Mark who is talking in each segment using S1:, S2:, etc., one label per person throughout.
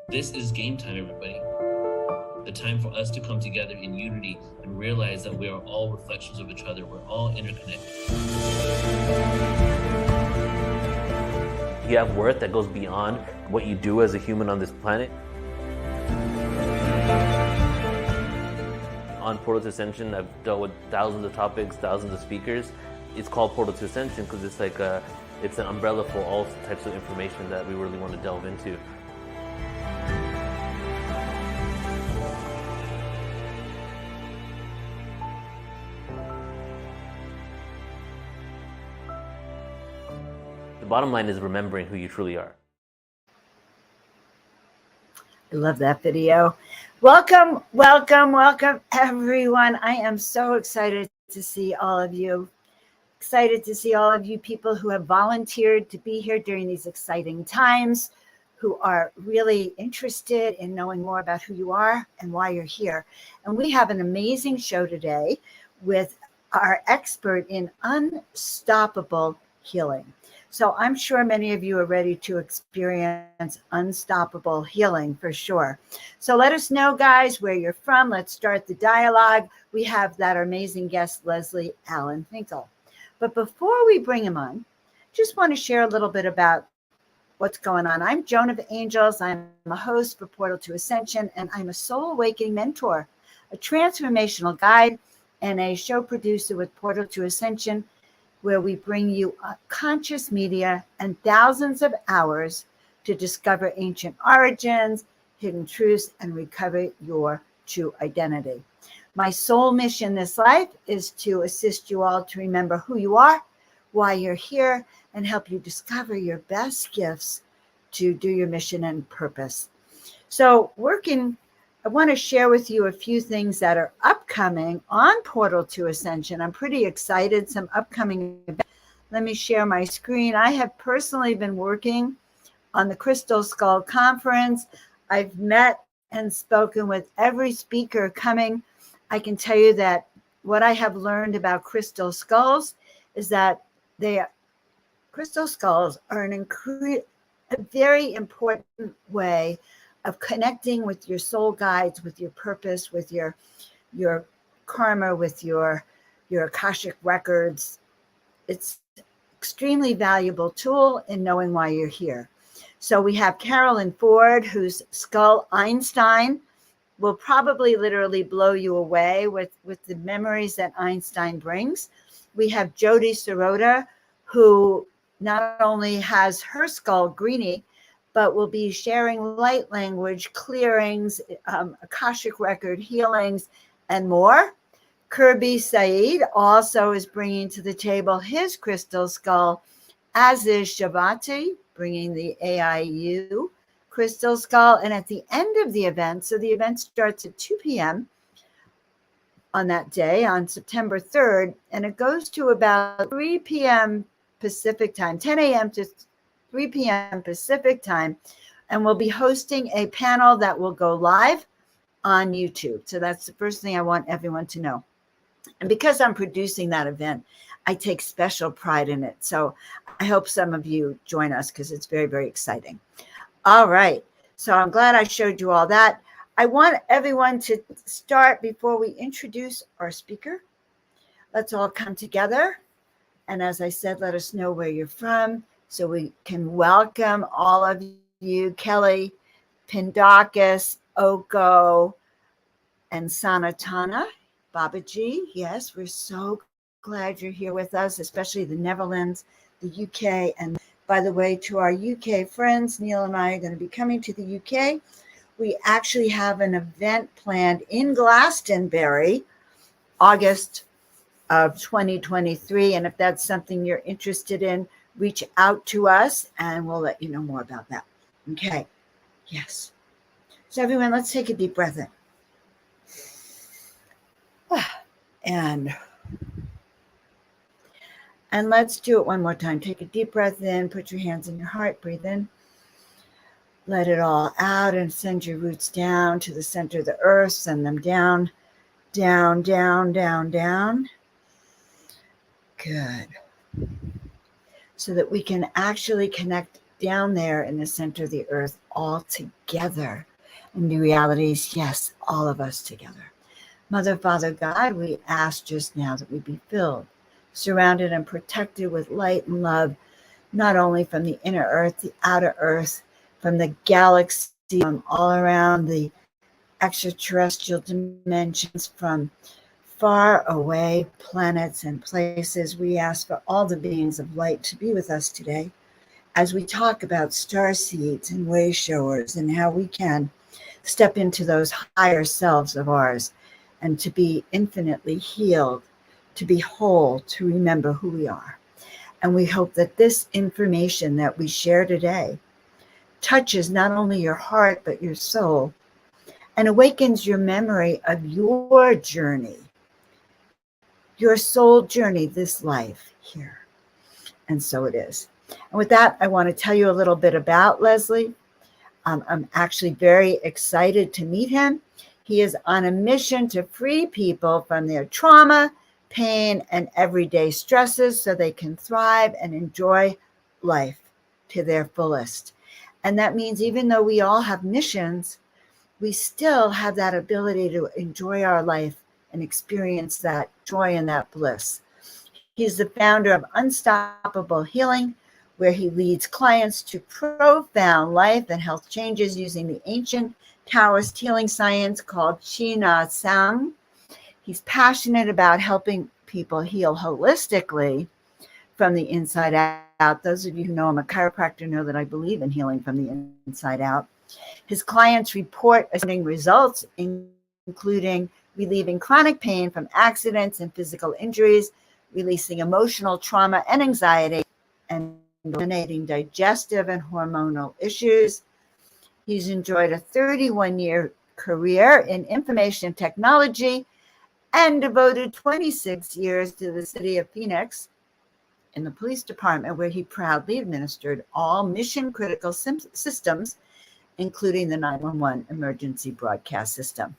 S1: This is game time, everybody. The time for us to come together in unity and realize that we are all reflections of each other. We're all interconnected.
S2: You have worth that goes beyond what you do as a human on this planet. On Portal to Ascension, I've dealt with thousands of topics, thousands of speakers. It's called Portal to Ascension because it's like it's an umbrella for all types of information that we really want to delve into. The bottom line is remembering who you truly are.
S3: I love that video. Welcome, welcome, welcome, everyone. I am so excited to see all of you. Excited to see all of you people who have volunteered to be here during these exciting times, who are really interested in knowing more about who you are and why you're here. And we have an amazing show today with our expert in unstoppable healing. So I'm sure many of you are ready to experience unstoppable healing for sure. So let us know, guys, where you're from. Let's start the dialogue. We have that amazing guest, Leslie Allyn Finkel. But before we bring him on, just want to share a little bit about what's going on. I'm Joan of Angels. I'm a host for Portal to Ascension, and I'm a soul awakening mentor, a transformational guide, and a show producer with Portal to Ascension, where we bring you conscious media and thousands of hours to discover ancient origins, hidden truths, and recover your true identity. My soul mission in this life is to assist you all to remember who you are, why you're here, and help you discover your best gifts to do your mission and purpose. So I want to share with you a few things that are upcoming on Portal to Ascension. I'm pretty excited. Some upcoming events. Let me share my screen. I have personally been working on the Crystal Skull Conference. I've met and spoken with every speaker coming. I can tell you that what I have learned about crystal skulls is that crystal skulls are a very important way of connecting with your soul guides, with your purpose, with your karma, with your Akashic records. It's extremely valuable tool in knowing why you're here. So we have Carolyn Ford, whose skull Einstein will probably literally blow you away with the memories that Einstein brings. We have Jody Sirota, who not only has her skull greeny, but will be sharing light language, clearings, Akashic record healings, and more. Kirby Said also is bringing to the table his crystal skull, as is Shavati, bringing the AIU crystal skull. And at the end of the event, so the event starts at 2 p.m. on that day, on September 3rd, and it goes to about 3 p.m. Pacific time, 10 a.m. to 3 p.m. Pacific time, and we'll be hosting a panel that will go live on YouTube. So that's the first thing I want everyone to know. And because I'm producing that event, I take special pride in it. So I hope some of you join us because it's very, very exciting. All right. So I'm glad I showed you all that. I want everyone to start before we introduce our speaker. Let's all come together. And as I said, let us know where you're from so we can welcome all of you, Kelly, Pindakis, Oko, and Sanatana. Babaji, yes, we're so glad you're here with us, especially the Netherlands, the UK. And by the way, to our UK friends, Neil and I are going to be coming to the UK. We actually have an event planned in Glastonbury, August of 2023. And if that's something you're interested in, reach out to us and we'll let you know more about that. Okay. Yes. So everyone, let's take a deep breath in. And let's do it one more time. Take a deep breath in, put your hands in your heart, breathe in. Let it all out and send your roots down to the center of the earth. Send them down, down, down, down, down. Good. So that we can actually connect down there in the center of the earth all together. And the reality is, yes, all of us together. Mother, Father, God, we ask just now that we be filled, surrounded and protected with light and love, not only from the inner earth, the outer earth, from the galaxy, from all around the extraterrestrial dimensions, from far away planets and places. We ask for all the beings of light to be with us today as we talk about starseeds and way showers and how we can step into those higher selves of ours and to be infinitely healed, to be whole, to remember who we are. And we hope that this information that we share today touches not only your heart, but your soul, and awakens your memory of your journey, your soul journey, this life here. And so it is. And with that, I want to tell you a little bit about Leslie. I'm actually very excited to meet him. He is on a mission to free people from their trauma, pain, and everyday stresses so they can thrive and enjoy life to their fullest. And that means even though we all have missions, we still have that ability to enjoy our life and experience that joy and that bliss. He's the founder of Unstoppable Healing, where he leads clients to profound life and health changes using the ancient Taoist healing science called Qi Na Sang. He's passionate about helping people heal holistically from the inside out. Those of you who know I'm a chiropractor know that I believe in healing from the inside out. His clients report astounding results, including relieving chronic pain from accidents and physical injuries, releasing emotional trauma and anxiety, and eliminating digestive and hormonal issues. He's enjoyed a 31-year career in information technology and devoted 26 years to the city of Phoenix in the police department, where he proudly administered all mission-critical systems, including the 911 emergency broadcast system.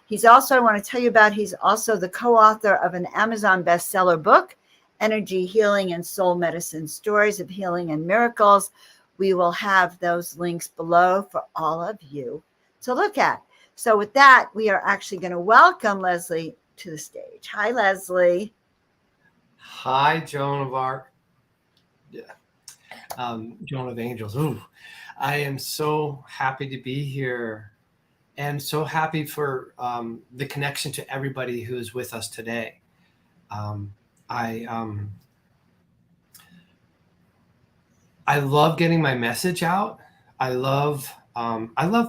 S3: He's also, I want to tell you about, he's also the co-author of an Amazon bestseller book, Energy, Healing, and Soul Medicine, Stories of Healing and Miracles. We will have those links below for all of you to look at. So with that, we are actually going to welcome Leslie to the stage. Hi, Leslie.
S4: Hi, Joan of Arc. Yeah. Joan of Angels. Ooh, I am so happy to be here and so happy for the connection to everybody who is with us today. I love getting my message out. I love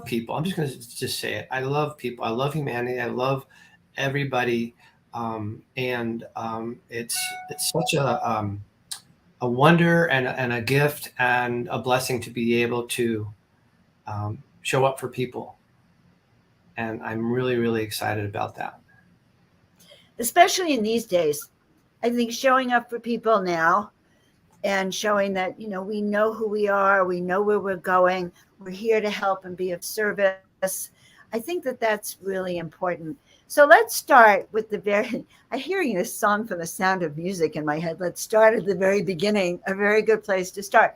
S4: people. I'm just going to just say it. I love people. I love humanity. I love everybody. It's such a wonder and a gift and a blessing to be able to show up for people. And I'm really, really excited about that.
S3: Especially in these days, I think showing up for people now and showing that, you know, we know who we are, we know where we're going, we're here to help and be of service. I think that that's really important. So let's start with I'm hearing this song from The Sound of Music in my head. Let's start at the very beginning, a very good place to start.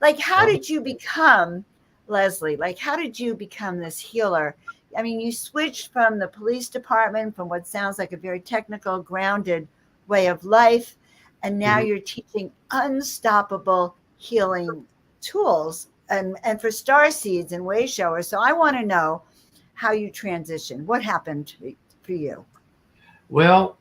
S3: Like, how did you become, Leslie? Like, how did you become this healer? I mean, you switched from the police department, from what sounds like a very technical, grounded way of life, and now you're teaching unstoppable healing tools and for starseeds and way showers. So I want to know how you transitioned. What happened for you?
S4: Well,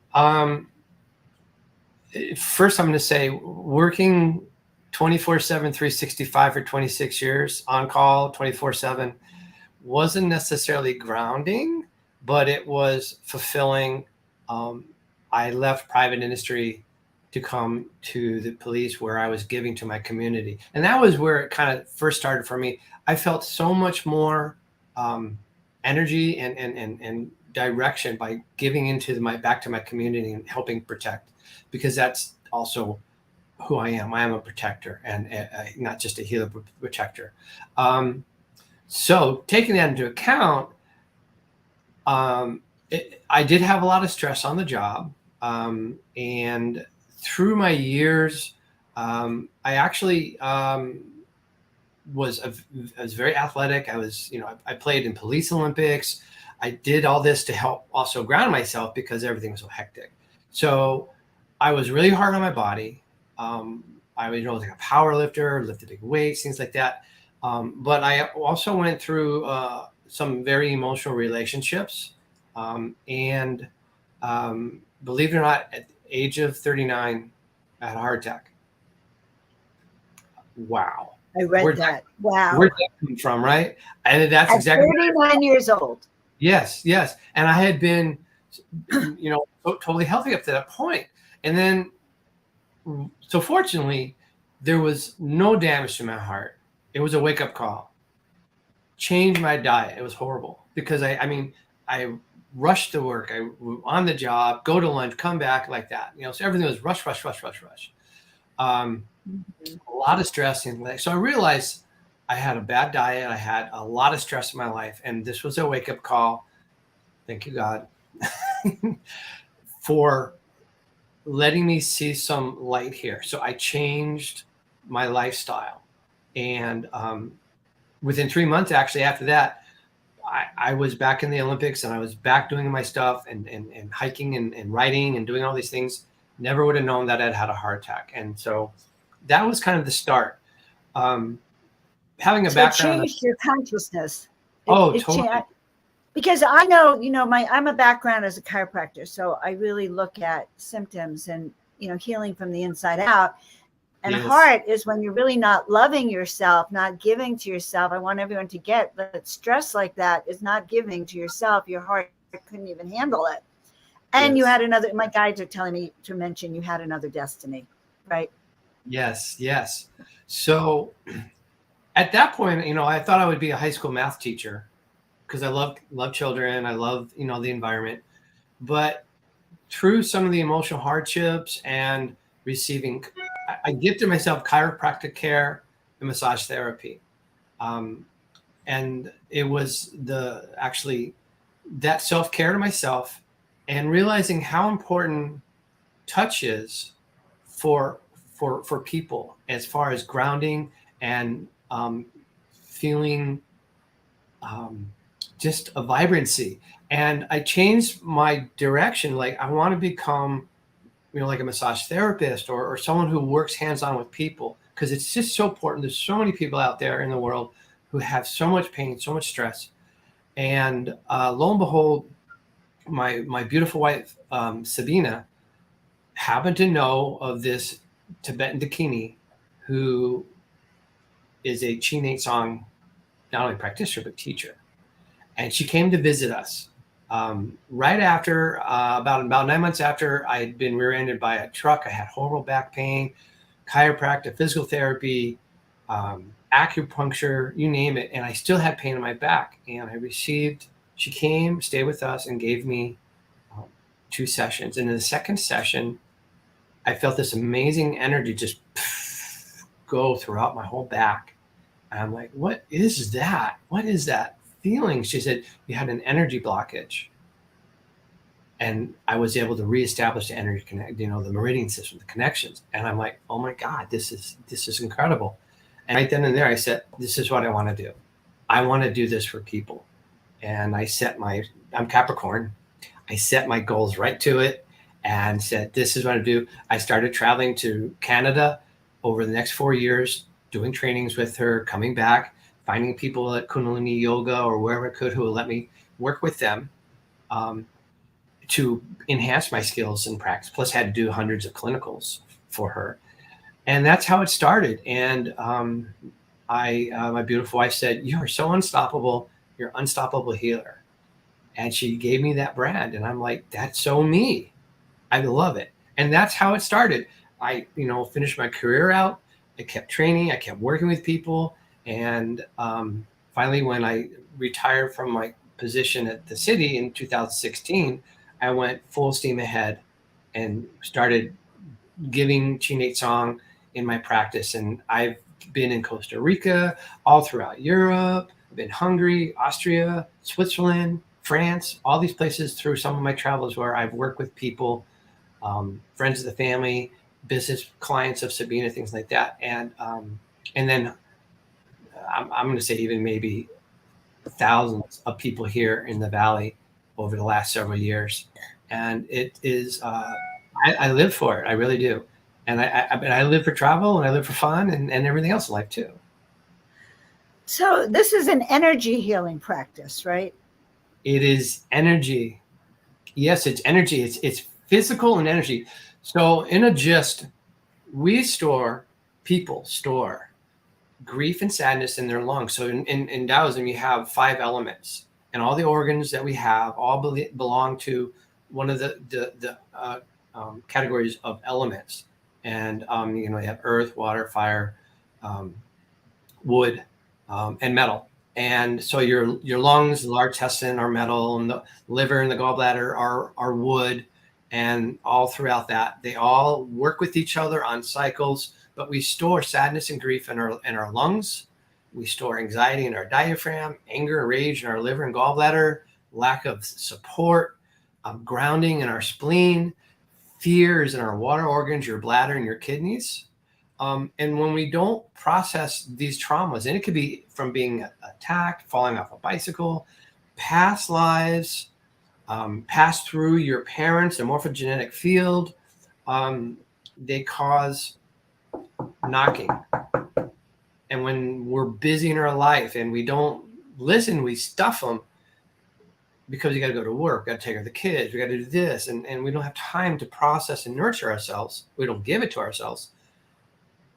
S4: first I'm going to say working 24/7, 365 for 26 years, on call 24/7, wasn't necessarily grounding, but it was fulfilling. I left private industry to come to the police, where I was giving to my community. And that was where it kind of first started for me. I felt so much more energy and direction by giving into back to my community and helping protect, because that's also who I am. I am a protector, and not just a healer, but protector. So taking that into account, I did have a lot of stress on the job. And through my years, I actually I was very athletic. I was, I played in police Olympics. I did all this to help also ground myself because everything was so hectic. So I was really hard on my body. I was, like a power lifter, lifted big weights, things like that. But I also went through some very emotional relationships. And believe it or not, at the age of 39, I had a heart attack. Wow.
S3: I read that. Wow.
S4: Where'd that come from, right? And that's
S3: At
S4: exactly
S3: 39 years old.
S4: Yes. And I had been, totally healthy up to that point. And then, so fortunately, there was no damage to my heart. It was a wake-up call. Change my diet. It was horrible because I rushed to work. I on the job, go to lunch, come back like that. So everything was rush. A lot of stress so I realized I had a bad diet. I had a lot of stress in my life, and this was a wake-up call. Thank you, God, for letting me see some light here. So I changed my lifestyle, and within 3 months, actually, after that, I was back in the Olympics, and I was back doing my stuff and hiking and writing and doing all these things. Never would have known that I'd had a heart attack, and so that was kind of the start. Having a background,
S3: it changed your consciousness.
S4: Totally.
S3: Because I know, I'm a background as a chiropractor, so I really look at symptoms and, healing from the inside out. And
S4: Yes.
S3: Heart is when you're really not loving yourself, not giving to yourself. I want everyone to get that stress like that is not giving to yourself. Your heart couldn't even handle it. And you had my guides are telling me to mention you had another destiny, right?
S4: Yes. So at that point, I thought I would be a high school math teacher because I love children. I love, the environment. But through some of the emotional hardships and receiving, I gifted myself chiropractic care and massage therapy. And it was that self-care to myself and realizing how important touch is for people as far as grounding and feeling just a vibrancy. And I changed my direction. Like I want to become, like a massage therapist or someone who works hands-on with people, because it's just so important. There's so many people out there in the world who have so much pain, so much stress. And lo and behold, my beautiful wife, Sabina, happened to know of this Tibetan Dakini who is a Chinate song, not only practitioner, but teacher. And she came to visit us right after, about 9 months after I had been rear-ended by a truck. I had horrible back pain, chiropractic, physical therapy, acupuncture, you name it. And I still had pain in my back. And she came, stayed with us, and gave me 2 sessions. And in the second session, I felt this amazing energy just go throughout my whole back. And I'm like, what is that? What is that feeling? She said, you had an energy blockage. And I was able to reestablish the energy connect, the meridian system, the connections. And I'm like, oh my God, this is incredible. And right then and there, I said, this is what I want to do. I want to do this for people. And I'm Capricorn. I set my goals right to it and said, this is what I do. I started traveling to Canada over the next 4 years, doing trainings with her, coming back, finding people at Kundalini Yoga or wherever I could who would let me work with them to enhance my skills and practice. Plus, I had to do hundreds of clinicals for her. And that's how it started. And my beautiful wife said, you are so unstoppable. You're an unstoppable healer. And she gave me that brand. And I'm like, that's so me. I love it. And that's how it started. I, finished my career out. I kept training. I kept working with people. And finally, when I retired from my position at the city in 2016, I went full steam ahead and started giving Chinate song in my practice. And I've been in Costa Rica, all throughout Europe. I've been Hungary, Austria, Switzerland, France, all these places through some of my travels where I've worked with people, friends of the family, business clients of Sabina, things like that. And then I'm going to say even maybe thousands of people here in the Valley over the last several years. And it is, I live for it. I really do. And I live for travel, and I live for fun, and everything else in life too.
S3: So this is an energy healing practice, right?
S4: It is energy. Yes, it's energy. It's physical and energy. So in a gist, people store grief and sadness in their lungs. So in Taoism, you have 5 elements, and all the organs that we have all belong to one of the categories of elements. And you have earth, water, fire, wood, and metal. And so your lungs, the large intestine are metal, and the liver and the gallbladder are wood. And all throughout that, they all work with each other on cycles. But we store sadness and grief in our lungs. We store anxiety in our diaphragm, anger and rage in our liver and gallbladder, lack of support, grounding in our spleen, fears in our water organs, your bladder and your kidneys. And when we don't process these traumas, and it could be from being attacked, falling off a bicycle, past lives, pass through your parents, the morphogenetic field, they cause knocking. And when we're busy in our life and we don't listen, we stuff them because we got to go to work, got to take care of the kids, we got to do this, and we don't have time to process and nurture ourselves. We don't give it to ourselves.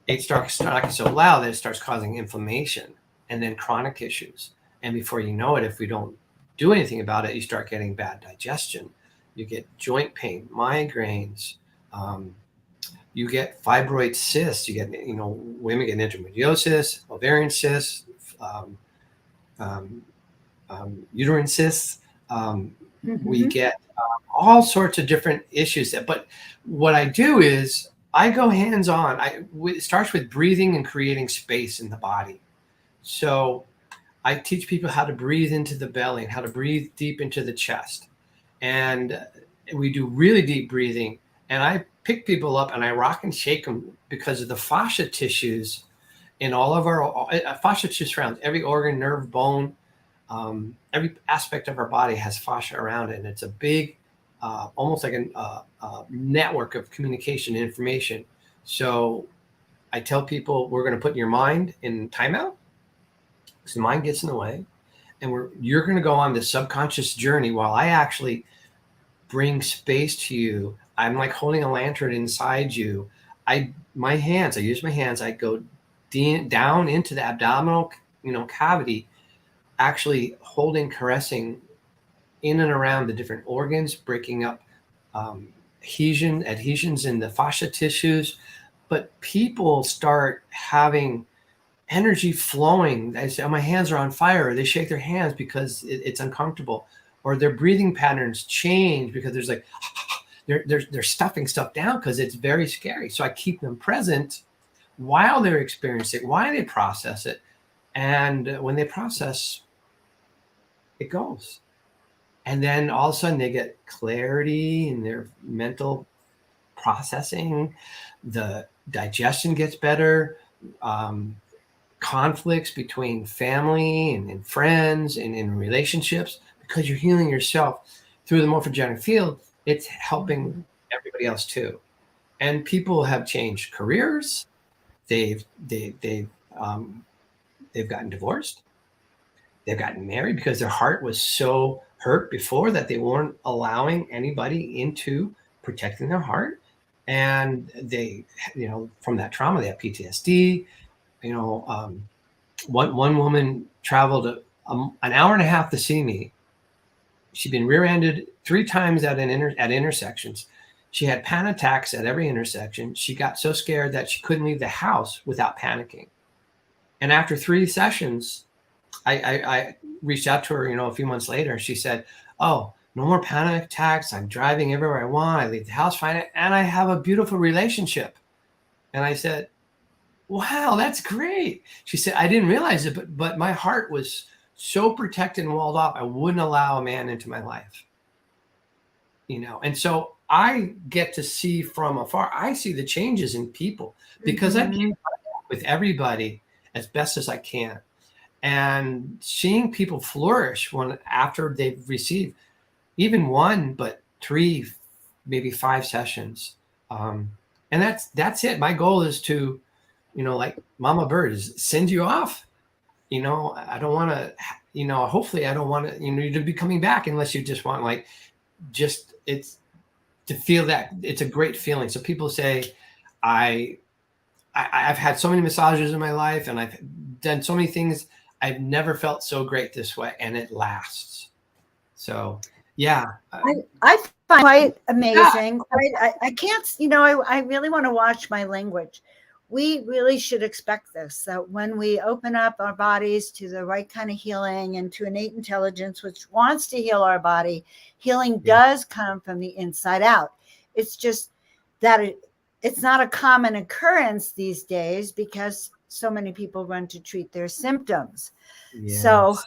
S4: It starts knocking so loud that it starts causing inflammation and then chronic issues. And before you know it, if we don't do anything about it, you start getting bad digestion. You get joint pain, migraines. You get fibroid cysts. You get, women get endometriosis, ovarian cysts, uterine cysts. We get all sorts of different issues. But what I do is I go hands-on. It starts with breathing and creating space in the body. So I teach people how to breathe into the belly and how to breathe deep into the chest. And we do really deep breathing. And I pick people up and I rock and shake them because of the fascia tissues in all of our fascia tissue surrounds every organ, nerve, bone. Every aspect of our body has fascia around it. And it's a big, almost like a network of communication and information. So I tell people we're going to put your mind in timeout because the mind gets in the way. And you're going to go on this subconscious journey while I actually bring space to you. I'm like holding a lantern inside you. I use my hands. I go down into the abdominal, cavity, actually holding, caressing in and around the different organs, breaking up adhesions in the fascia tissues. But people start having energy flowing. They say, "Oh, my hands are on fire." Or they shake their hands because it's uncomfortable, or their breathing patterns change because there's like they're stuffing stuff down because it's very scary. So I keep them present while they're experiencing it, while they process it, and when they process, it goes. And then all of a sudden they get clarity in their mental processing. The digestion gets better. Conflicts between family and friends and in relationships, because you're healing yourself through the morphogenetic field, it's helping everybody else too. And people have changed careers. They've gotten divorced. They've gotten married because their heart was so hurt before that they weren't allowing anybody into protecting their heart. And they, from that trauma, they have PTSD. One woman traveled an hour and a half to see me. She'd been rear-ended 3 times at intersections. She had panic attacks at every intersection. She got so scared that she couldn't leave the house without panicking. And after 3 sessions, I reached out to her, a few months later. She said, "Oh, no more panic attacks. I'm driving everywhere I want. I leave the house fine, and I have a beautiful relationship." And I said, "Wow, that's great." She said, "I didn't realize it, but my heart was so protected and walled off. I wouldn't allow a man into my life." And so I get to see from afar. I see the changes in people because I keep with everybody as best as I can. and seeing people flourish after they've received even one, but 3, maybe 5 sessions. And that's it. My goal is to, like Mama Bird, is send you off. I don't want to, hopefully I don't want to, you to be coming back unless you just want it's to feel that it's a great feeling. So people say, I've had so many massages in my life and I've done so many things. I've never felt so great this way, and it lasts. So yeah.
S3: I find quite amazing. Yeah. I can't, I really want to watch my language. We really should expect this, that when we open up our bodies to the right kind of healing and to innate intelligence, which wants to heal our body, healing does come from the inside out. It's just that it's not a common occurrence these days because so many people run to treat their symptoms. Yes. So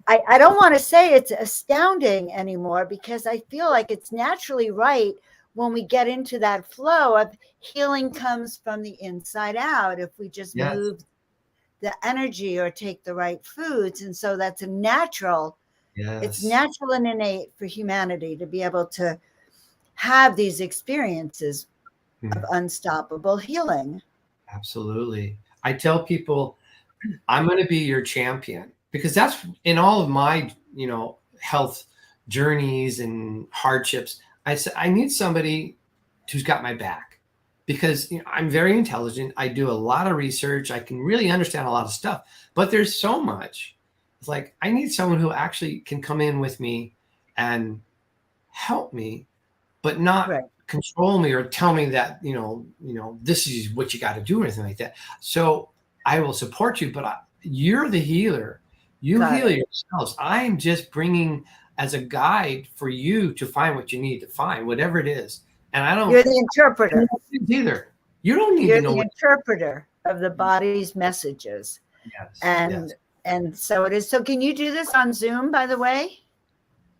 S3: I don't want to say it's astounding anymore, because I feel like it's naturally right when we get into that flow of healing comes from the inside out if we just move the energy or take the right foods. And so that's a natural, it's natural and innate for humanity to be able to have these experiences of unstoppable healing.
S4: Absolutely. I tell people, I'm going to be your champion, because that's in all of my, health journeys and hardships. I said, I need somebody who's got my back, because I'm very intelligent. I do a lot of research. I can really understand a lot of stuff, but there's so much. It's like, I need someone who actually can come in with me and help me, but not control me or tell me that, this is what you got to do or anything like that. So I will support you, but you're the healer. You heal yourselves. I'm just bringing as a guide for you to find what you need to find, whatever it is. And I don't.
S3: You're the interpreter.
S4: Either. You don't need
S3: You're
S4: to know.
S3: You're the interpreter of the body's messages.
S4: Yes.
S3: And so it is. So can you do this on Zoom, by the way?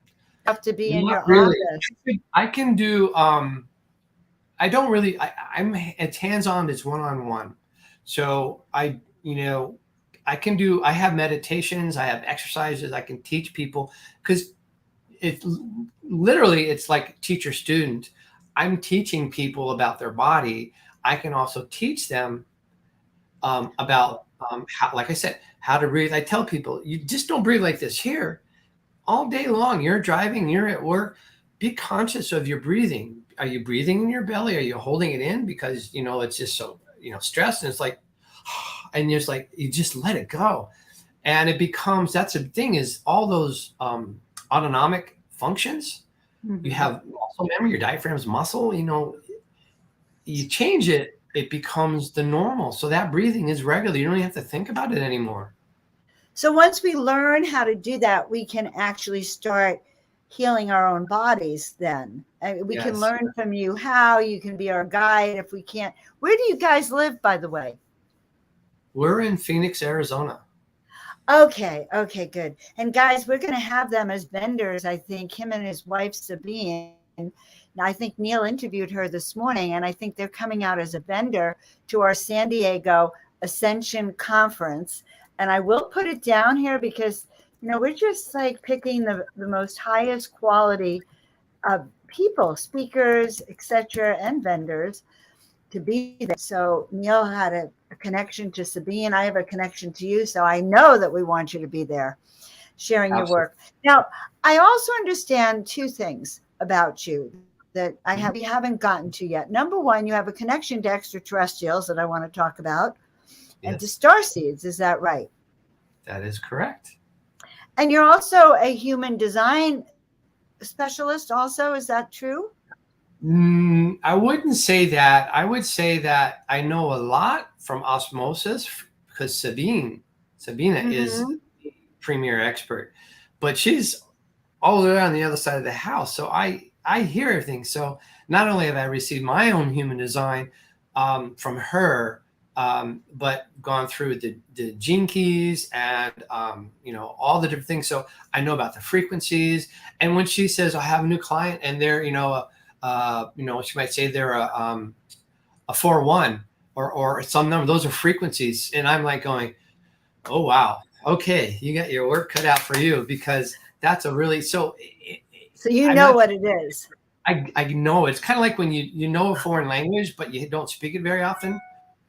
S3: You have to be in your
S4: really.
S3: office.
S4: I can do. I don't really. It's hands-on. It's one-on-one. So I can do. I have meditations. I have exercises. I can teach people, because it's like teacher student. I'm teaching people about their body. I can also teach them about how, like I said, how to breathe. I tell people, you just don't breathe like this here all day long. You're driving, you're at work. Be conscious of your breathing. Are you breathing in your belly? Are you holding it in because it's just so stressed, and it's like, and it's like you just let it go, and it becomes, that's the thing, is all those autonomic functions. You have muscle memory, your diaphragm's muscle, you change it, it becomes the normal. So that breathing is regular. You don't even have to think about it anymore.
S3: So once we learn how to do that, we can actually start healing our own bodies then. We can learn from you how. You can be our guide if we can't. Where do you guys live, by the way?
S4: We're in Phoenix, Arizona.
S3: Okay, good. And guys, we're going to have them as vendors, I think, him and his wife, Sabine. Now, I think Neil interviewed her this morning, and I think they're coming out as a vendor to our San Diego Ascension conference. And I will put it down here because, we're just like picking the most highest quality of people, speakers, etc., and vendors to be there. So Neil had a connection to Sabine. I have a connection to you. So I know that we want you to be there sharing your work. Now, I also understand 2 things about you that we haven't gotten to yet. Number one, you have a connection to extraterrestrials that I want to talk about, and to Starseeds. Is that right?
S4: That is correct.
S3: And you're also a human design specialist also. Is that true?
S4: I wouldn't say that. I would say that I know a lot from osmosis, because Sabina is the premier expert, but she's all the way on the other side of the house. So I hear everything. So not only have I received my own human design from her, but gone through the gene keys and all the different things. So I know about the frequencies. And when she says I have a new client and they're she might say they're a 4-1 or some number, those are frequencies, and I'm like going, oh wow, Okay, you got your work cut out for you, because that's a really
S3: So
S4: I'm
S3: know
S4: not,
S3: what it is.
S4: I know it's kind of like when you know a foreign language, but you don't speak it very often,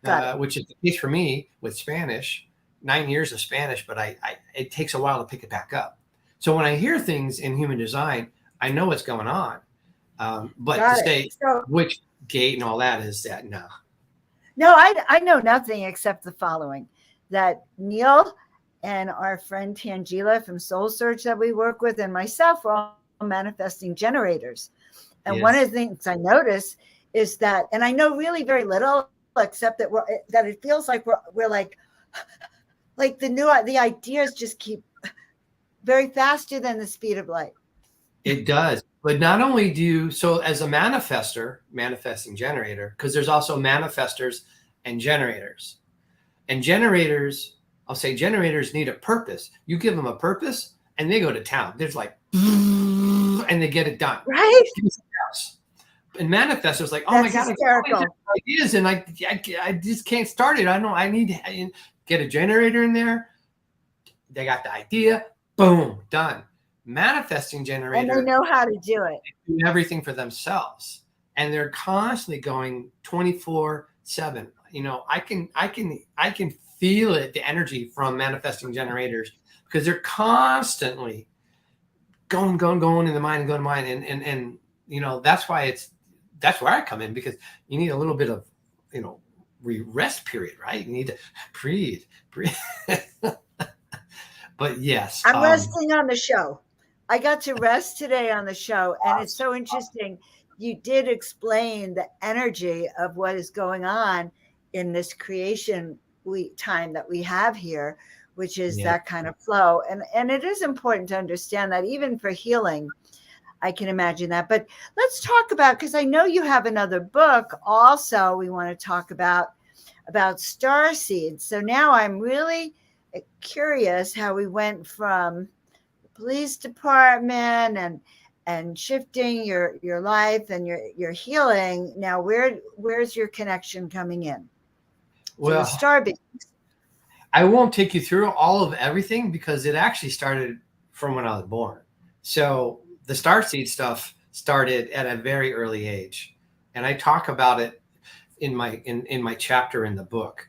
S3: Got it.
S4: which is the case for me with Spanish. 9 years of Spanish, but it takes a while to pick it back up. So when I hear things in human design, I know what's going on. But to
S3: Got it.
S4: say
S3: So
S4: which gate and all that is that, no.
S3: no, I know nothing except the following: that Neil and our friend Tangela from Soul Search that we work with, and myself, are all manifesting generators. And one of
S4: Yes.
S3: the things I notice is that, and I know really very little, except that that it feels like we're like the ideas just keep very faster than the speed of light.
S4: It does. But not only do you, so as a manifesting generator, because there's also manifestors and generators. And generators, I'll say generators need a purpose. You give them a purpose and they go to town. There's like, and they get it done.
S3: Right?
S4: And manifestors like, oh my
S3: That's
S4: God, I got all these
S3: hysterical.
S4: different ideas and I just can't start it. I need to get a generator in there. They got the idea, boom, done. Manifesting
S3: And
S4: generator
S3: they know how to do it.
S4: do everything for themselves, and they're constantly going 24/7. I can feel it, the energy from manifesting generators, because they're constantly going in the mind and going to mind, and that's why that's where I come in, because you need a little bit of rest period, right? You need to breathe. But yes,
S3: I'm resting on the show. I got to rest today on the show, and it's so interesting. You did explain the energy of what is going on in this creation time that we have here, which is
S4: yeah.
S3: that kind of flow. And it is important to understand that even for healing, I can imagine that. But let's talk about, because I know you have another book also we want to talk about Starseeds. So now I'm really curious how we went from the police department and shifting your life and your healing. Now where's your connection coming in? So the
S4: Well,
S3: star being.
S4: I won't take you through all of everything, because it actually started from when I was born. So the Starseed stuff started at a very early age, and I talk about it in my chapter in the book,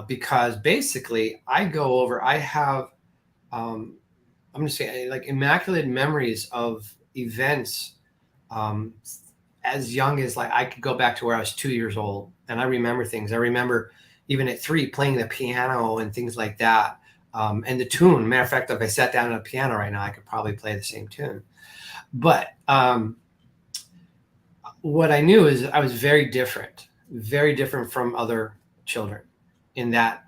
S4: because basically I have I'm going to say, like, immaculate memories of events, as young as, like, I could go back to where I was 2 years old, and I remember things. I remember even at 3 playing the piano and things like that. And the tune, matter of fact, if I sat down at a piano right now, I could probably play the same tune. But what I knew is I was very different from other children, in that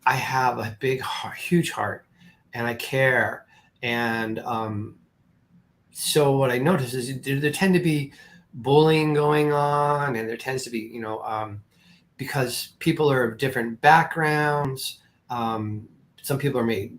S4: I have a big, huge heart, and I care. And so what I noticed is there tend to be bullying going on, and there tends to be, because people are of different backgrounds. Some people are made,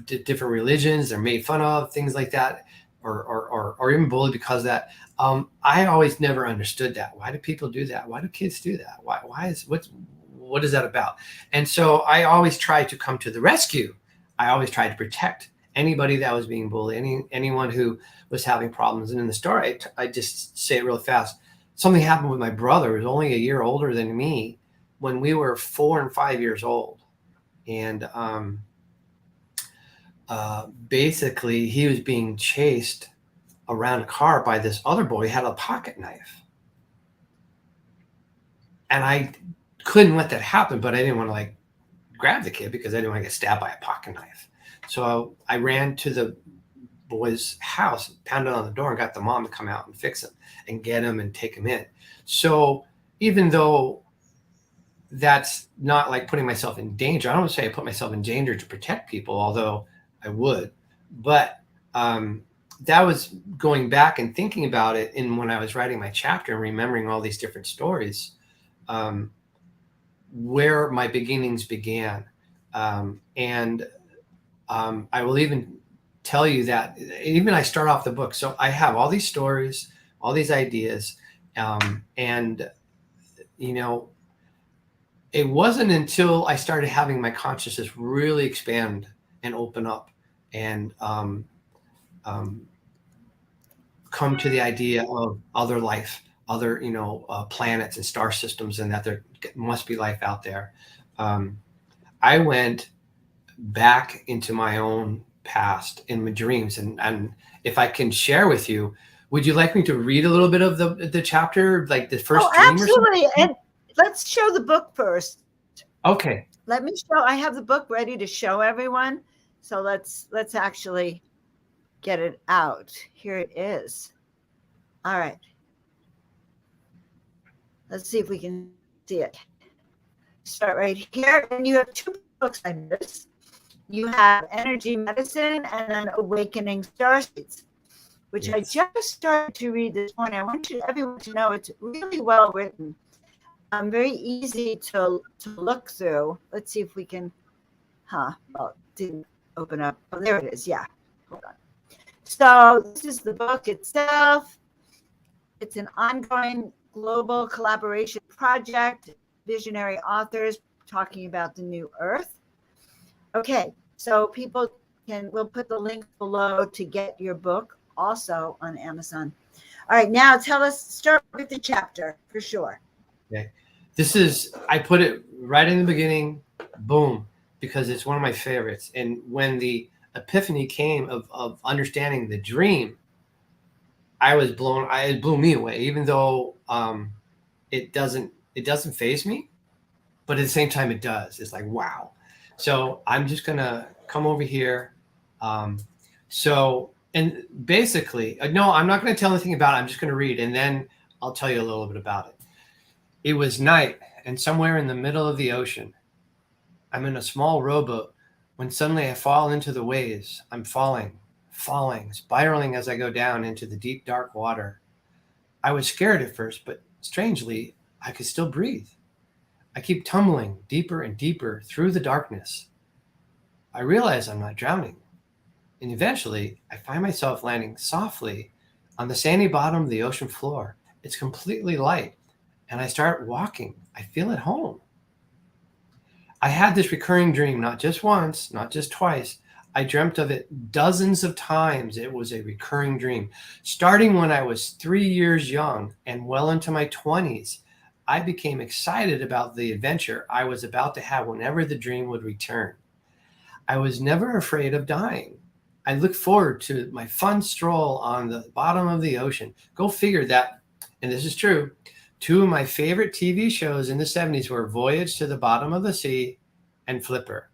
S4: different religions, they're made fun of, things like that, or even bullied because of that. I always never understood that. Why do people do that? Why do kids do that? What is that about? And so I always tried to come to the rescue. I always tried to protect anybody that was being bullied, anyone who was having problems. And in the story, I just say it real fast. Something happened with my brother, who was only a year older than me, when we were 4 and 5 years old. And basically, he was being chased around a car by this other boy who had a pocket knife. And I couldn't let that happen, but I didn't want to grab the kid, because I didn't want to get stabbed by a pocket knife. So I ran to the boy's house, pounded on the door, and got the mom to come out and fix him and get him and take him in. So even though that's not like putting myself in danger, I don't say I put myself in danger to protect people, although I would. But that was going back and thinking about it, and when I was writing my chapter and remembering all these different stories, where my beginnings began. And I will even tell you that even I start off the book. So I have all these stories, all these ideas. And, it wasn't until I started having my consciousness really expand and open up and come to the idea of other life, other, planets and star systems, and that there must be life out there. I went back into my own past in my dreams, and if I can share with you, would you like me to read a little bit of the chapter, like the first dream
S3: absolutely.
S4: or something?
S3: And let's show the book first.
S4: Okay.
S3: Let me show. I have the book ready to show everyone. So let's actually get it out. Here it is. All right. Let's see if we can see it. Start right here. And you have two books on this. You have Energy Medicine and then Awakening Starseeds, which I just started to read this morning. I want everyone to know it's really well written. Very easy to look through. Let's see if we can, well, it didn't open up. Oh, there it is. Yeah, hold on. So this is the book itself. It's an ongoing global collaboration project, visionary authors talking about the new Earth. Okay, so people we'll put the link below to get your book also on Amazon. All right, now start with the chapter for sure.
S4: Okay. I put it right in the beginning, boom, because it's one of my favorites. And when the epiphany came of understanding the dream, it blew me away, even though it doesn't faze me, but at the same time it does. It's like, wow. So I'm just going to come over here. And basically, no, I'm not going to tell anything about it. I'm just going to read, and then I'll tell you a little bit about it. It was night, and somewhere in the middle of the ocean, I'm in a small rowboat when suddenly I fall into the waves. I'm falling, spiraling as I go down into the deep, dark water. I was scared at first, but strangely, I could still breathe. I keep tumbling deeper and deeper through the darkness. I realize I'm not drowning, and eventually I find myself landing softly on the sandy bottom of the ocean floor. It's completely light, and I start walking. I feel at home. I had this recurring dream, not just once, not just twice. I dreamt of it dozens of times. It was a recurring dream. Starting when I was 3 years young and well into my 20s, I became excited about the adventure I was about to have whenever the dream would return. I was never afraid of dying. I looked forward to my fun stroll on the bottom of the ocean. Go figure that, and this is true, two of my favorite TV shows in the 70s were Voyage to the Bottom of the Sea and Flipper.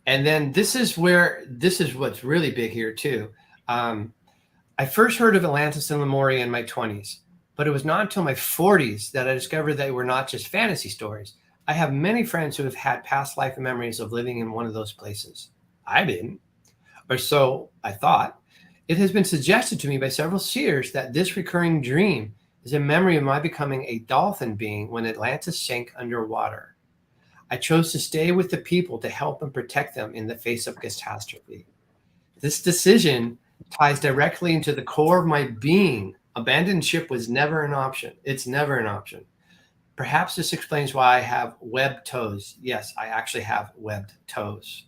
S4: And then this is what's really big here too. I first heard of Atlantis and Lemuria in my 20s, but it was not until my 40s that I discovered they were not just fantasy stories. I have many friends who have had past life memories of living in one of those places. I didn't, or so I thought. It has been suggested to me by several seers that this recurring dream is a memory of my becoming a dolphin being when Atlantis sank underwater. I chose to stay with the people to help and protect them in the face of catastrophe. This decision ties directly into the core of my being. Abandoned ship was never an option. It's never an option. Perhaps this explains why I have webbed toes. Yes, I actually have webbed toes.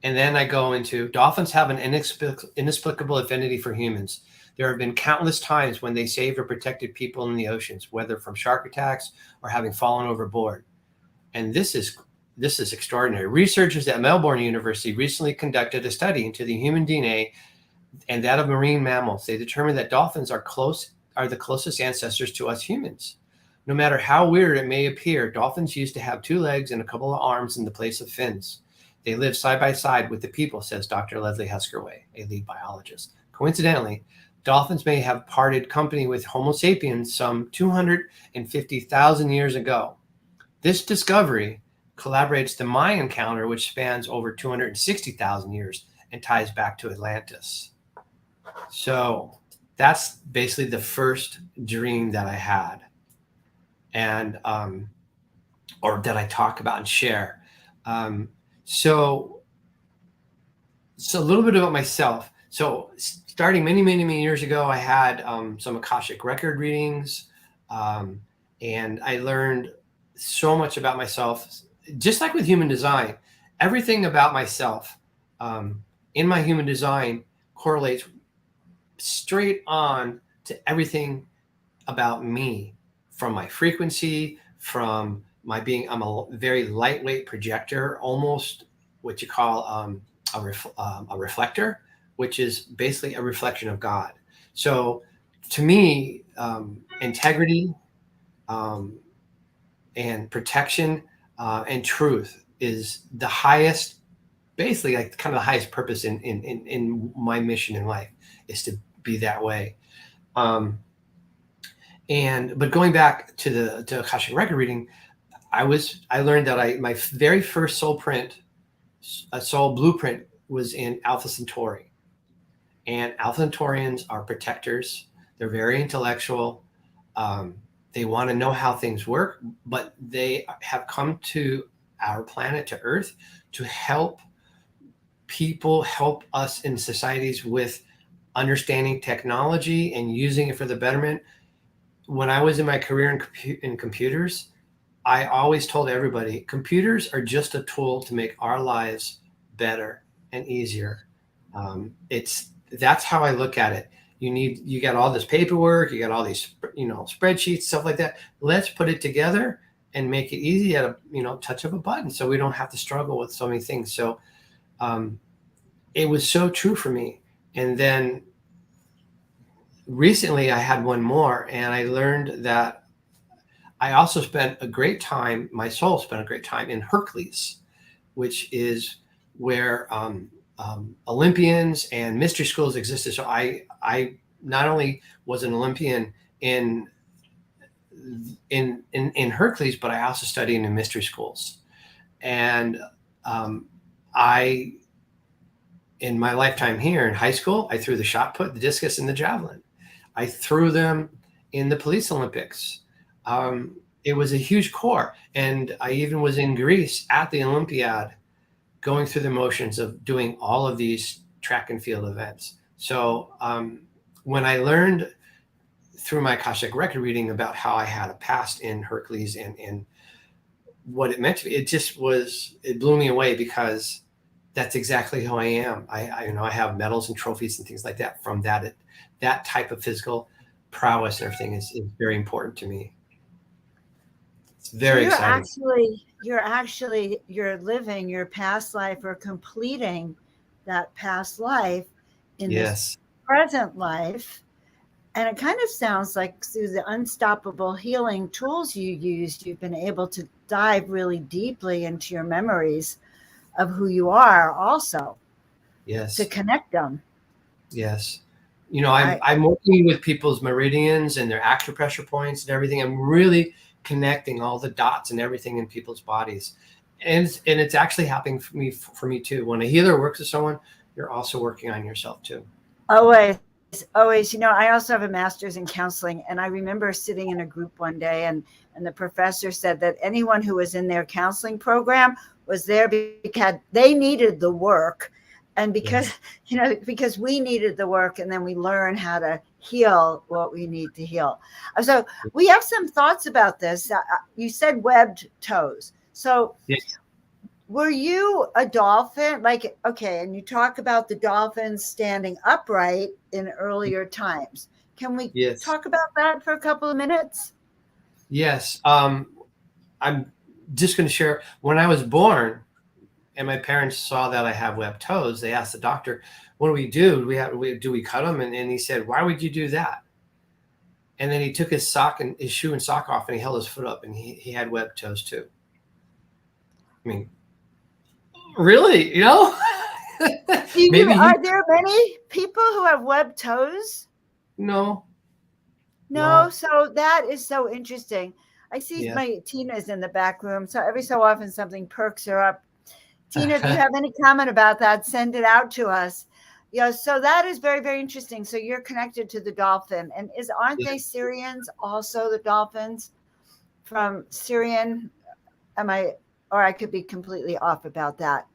S4: And then I go into dolphins have an inexplicable affinity for humans. There have been countless times when they saved or protected people in the oceans, whether from shark attacks or having fallen overboard. And this is extraordinary. Researchers at Melbourne University recently conducted a study into the human DNA and that of marine mammals. They determined that dolphins are the closest ancestors to us humans. No matter how weird it may appear, dolphins used to have 2 legs and a couple of arms in the place of fins. They live side by side with the people, says Dr. Leslie Heskerway, a lead biologist. Coincidentally, dolphins may have parted company with Homo sapiens some 250,000 years ago. This discovery collaborates the Mayan calendar, which spans over 260,000 years and ties back to Atlantis. So that's basically the first dream that I had, and or that I talk about and share. So a little bit about myself. So starting many, many, many years ago, I had some Akashic record readings, and I learned so much about myself just like with human design, everything about myself in my human design correlates straight on to everything about me, from my frequency, from my being. I'm a very lightweight projector, almost what you call a reflector, which is basically a reflection of God. So to me, integrity and protection and truth is the highest, basically like kind of the highest purpose in my mission in life, is to be that way. But going back to the Akashic record reading, I learned that my very first soul blueprint was in Alpha Centauri. And Alpha Centaurians are protectors. They're very intellectual. They want to know how things work, but they have come to our planet, to Earth, to help people, help us in societies with understanding technology and using it for the betterment. When I was in my career in computers, I always told everybody, computers are just a tool to make our lives better and easier. That's how I look at it. You got all this paperwork, you got all these, spreadsheets, stuff like that. Let's put it together and make it easy at a, touch of a button, so we don't have to struggle with so many things. So it was so true for me. And then recently I had one more, and I learned that I also spent a great time, my soul spent a great time in Hercules, which is where Olympians and mystery schools existed. So I not only was an Olympian in Hercules, but I also studied in mystery schools. And in my lifetime here in high school, I threw the shot put, the discus, and the javelin. I threw them in the police Olympics. It was a huge core. And I even was in Greece at the Olympiad, going through the motions of doing all of these track and field events. So when I learned through my Akashic record reading about how I had a past in Hercules and what it meant to me, it blew me away, because that's exactly who I am. I have medals and trophies and things like that from that type of physical prowess and everything is very important to me. It's very exciting.
S3: You're living your past life, or completing that past life in this present life. And it kind of sounds like through the unstoppable healing tools you used, you've been able to dive really deeply into your memories of who you are also.
S4: Yes.
S3: To connect them.
S4: Yes. I'm working with people's meridians and their acupressure points and everything. I'm really connecting all the dots and everything in people's bodies. And it's actually happening for me too. When a healer works with someone, you're also working on yourself too.
S3: Always. I also have a master's in counseling, and I remember sitting in a group one day, and the professor said that anyone who was in their counseling program was there because they needed the work, and because we needed the work, and then we learn how to heal what we need to heal. So we have some thoughts about this. You said webbed toes. So
S4: yes.
S3: Were you a dolphin? And you talk about the dolphins standing upright in earlier times. Can we talk about that for a couple of minutes?
S4: Yes. I'm just going to share. When I was born and my parents saw that I have webbed toes, they asked the doctor, what do we do? Do we cut them? And he said, why would you do that? And then he took his shoe and sock off, and he held his foot up, and he had webbed toes too. I mean, really,
S3: are there many people who have webbed toes?
S4: No.
S3: So that is so interesting. I see my Tina's in the back room, so every so often something perks her up. Tina, if you have any comment about that, send it out to us. So that is very, very interesting. So you're connected to the dolphin, and aren't they Syrians also, the dolphins from Syrian? Or I could be completely off about that.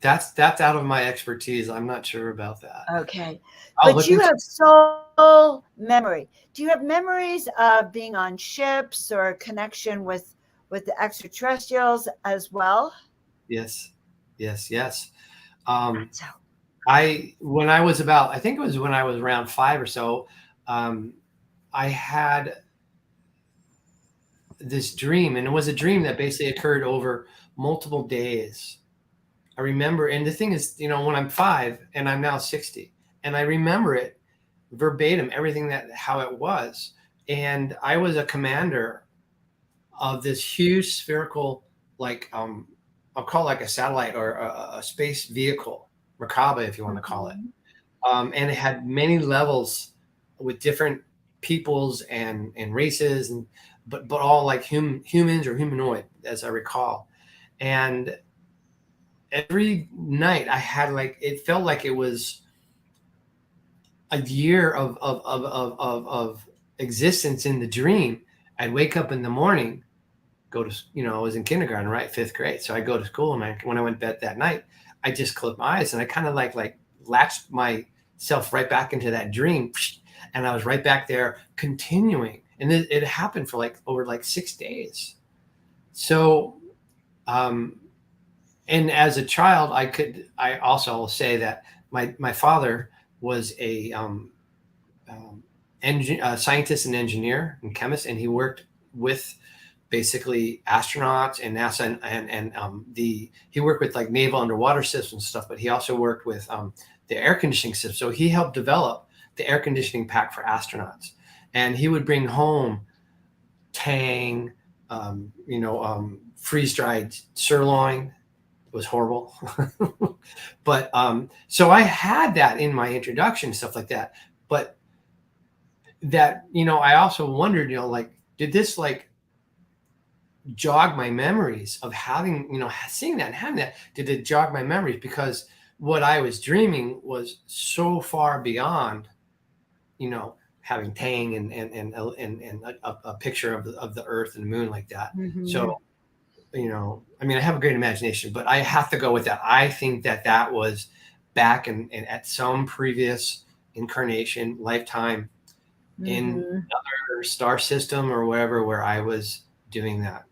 S4: That's out of my expertise. I'm not sure about that.
S3: Okay. But you have soul memory. Do you have memories of being on ships or a connection with with the extraterrestrials as well?
S4: Yes. Yes.
S3: So,
S4: When I was about, I think it was when I was around 5 or so, I had this dream, and it was a dream that basically occurred over multiple days. I remember, and the thing is, when I'm 5 and I'm now 60, and I remember it verbatim, everything how it was. And I was a commander of this huge spherical, like, I'll call it like a satellite or a space vehicle, Merkaba, if you want to call it. And it had many levels with different peoples and races, but all like humans or humanoid, as I recall. And every night I had, like, it felt like it was a year of existence in the dream. I'd wake up in the morning, go to, I was in kindergarten, right? 5th grade. So I go to school, and when I went to bed that night, I just closed my eyes and I kind of like latched myself right back into that dream. And I was right back there continuing. And it happened for over 6 days. So, and as a child, I also will say that my father was a scientist and engineer and chemist, and he worked with basically astronauts and NASA, and he worked with like naval underwater systems and stuff, but he also worked with the air conditioning system. So he helped develop the air conditioning pack for astronauts, and he would bring home tang, freeze-dried sirloin. It was horrible. But so I had that in my introduction, stuff like that. But that, I also wondered, did this jog my memories of having, seeing that and having that? Did it jog my memories? Because what I was dreaming was so far beyond, having tang and a picture of the earth and the moon like that. So, I have a great imagination, but I have to go with that. I think that was back in at some previous incarnation, lifetime, in another star system or wherever, where I was doing that.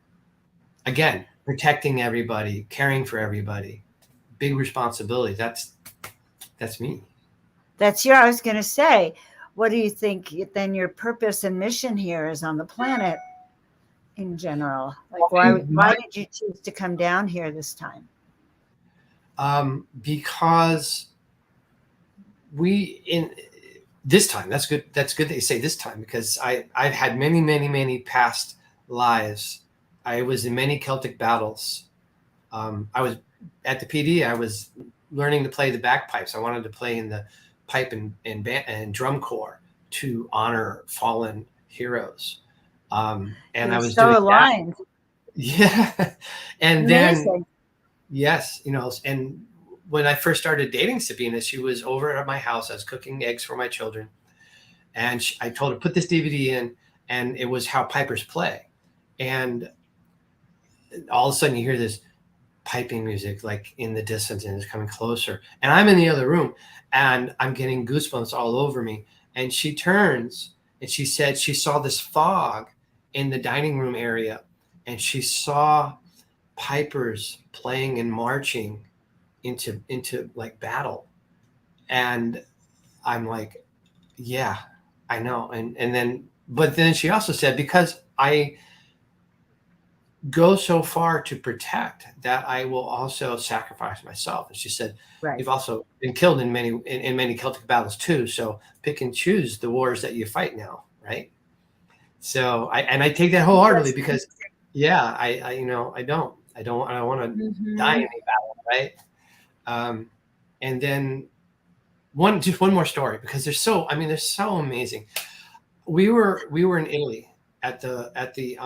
S4: Again, protecting everybody, caring for everybody, big responsibility. That's me.
S3: That's I was going to say, what do you think then your purpose and mission here is on the planet in general? Like, why did you choose to come down here this time?
S4: Because this time, that's good that you say this time, because I've had many past lives. I was in many Celtic battles. I was at the PD. I was learning to play the bagpipes. I wanted to play in the pipe and drum corps to honor fallen heroes. And I was
S3: so
S4: doing
S3: aligned.
S4: That. Yeah. And
S3: amazing.
S4: Then, yes, and when I first started dating Sabina, she was over at my house. I was cooking eggs for my children. And I told her, put this DVD in, and it was How Pipers Play. And all of a sudden you hear this piping music like in the distance, and it's coming closer. And I'm in the other room, and I'm getting goosebumps all over me. And she turns, and she said she saw this fog in the dining room area, and she saw pipers playing and marching into like battle. And I'm like, yeah, I know. But then she also said, because I go so far to protect, that I will also sacrifice myself. And she said, right, you've also been killed in many Celtic battles too. So pick and choose the wars that you fight now, right? So I take that wholeheartedly, because I don't want to die in any battle, right? And then just one more story, because they're so amazing. We were in Italy at the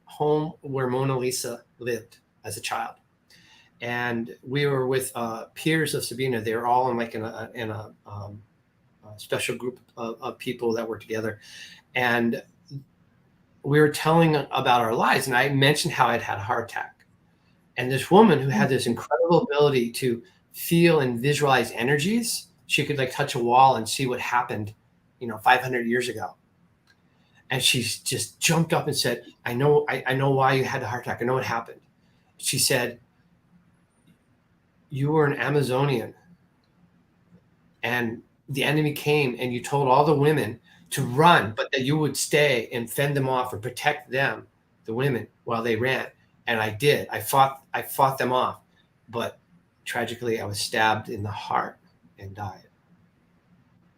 S4: home where Mona Lisa lived as a child, and we were with peers of Sabina. They were all in a special group of people that were together, and we were telling about our lives. And I mentioned how I'd had a heart attack, and this woman who had this incredible ability to feel and visualize energies. She could like touch a wall and see what happened, 500 years ago. And she just jumped up and said, I know why you had the heart attack. I know what happened. She said, you were an Amazonian and the enemy came and you told all the women to run, but that you would stay and fend them off or protect them, the women, while they ran. And I did. I fought them off. But tragically, I was stabbed in the heart and died.